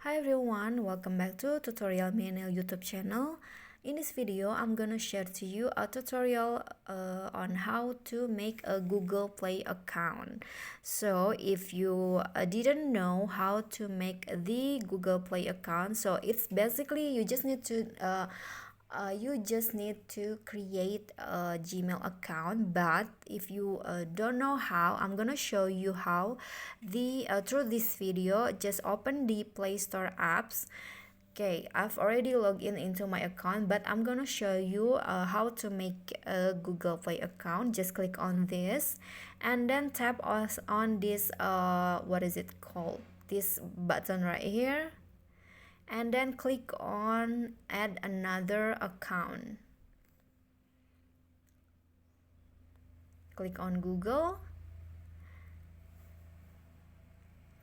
Hi everyone, welcome back to Tutorial Manual YouTube channel. In this video, I'm gonna share to you a tutorial on how to make a Google Play account. So if you didn't know how to make the Google Play account, so it's basically you just need to create a Gmail account. But if you don't know how, I'm gonna show you how through this video. Just open the Play Store apps. Okay, I've already logged in into my account, but I'm gonna show you how to make a Google Play account. Just click on this and then tap on this what is it called, this button right here, and then click on add another account. Click on Google.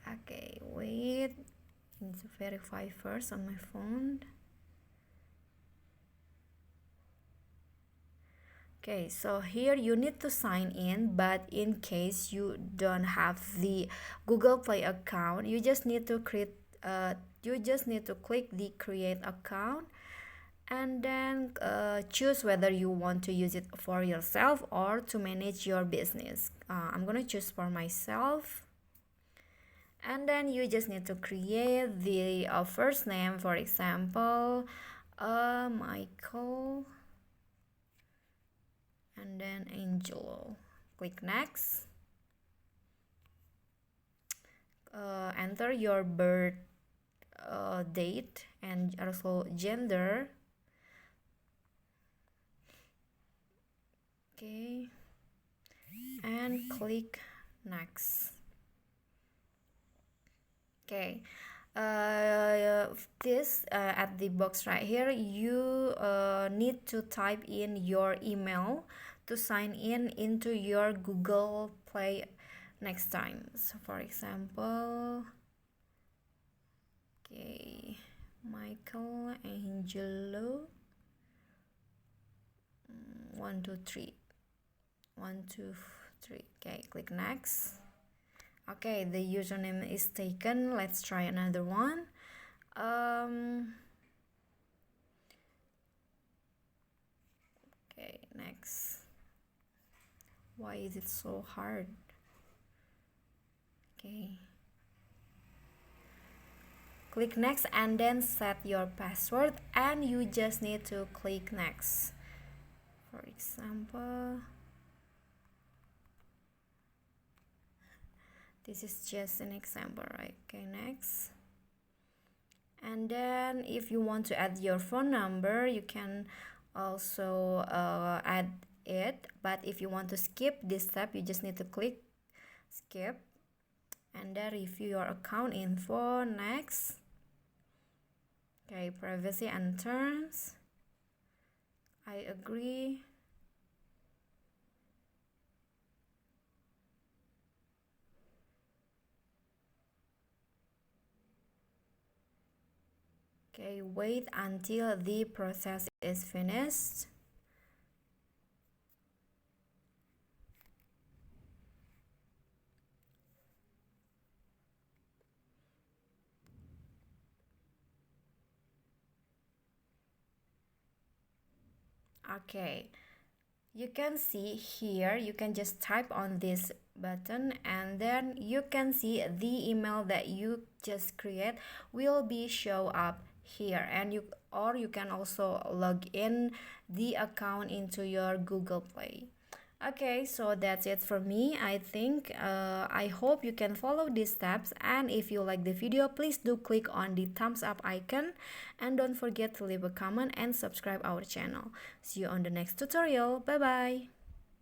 Okay, wait, I need to verify first on my phone. Okay, so here you need to sign in, but in case you don't have the Google Play account, you just need to click the create account, and then choose whether you want to use it for yourself or to manage your business. I'm gonna choose for myself. And then you just need to create the first name, for example, Michael, and then Angelo. Click next. Enter your birth date and also gender. Okay, and click next. Okay, this at the box right here, you need to type in your email to sign in into your Google Play next time. So for example, okay, Michael Angelo 123 123. Okay, click next. Okay, the username is taken. Let's try another one. Okay, next. Why is it so hard? Okay, click next and then set your password, and you just need to click next. For example, this is just an example, right? Okay, next. And then if you want to add your phone number, you can also add it. But if you want to skip this step, you just need to click skip and then review your account info. Next. Okay, privacy and terms. I agree. Okay, wait until the process is finished. Okay, you can see here, you can just type on this button and then you can see the email that you just create will be show up here, and you can also log in the account into your Google Play. Okay, so that's it for me. I think I hope you can follow these steps, and if you like the video, please do click on the thumbs up icon and don't forget to leave a comment and subscribe our channel. See you on the next tutorial. Bye bye.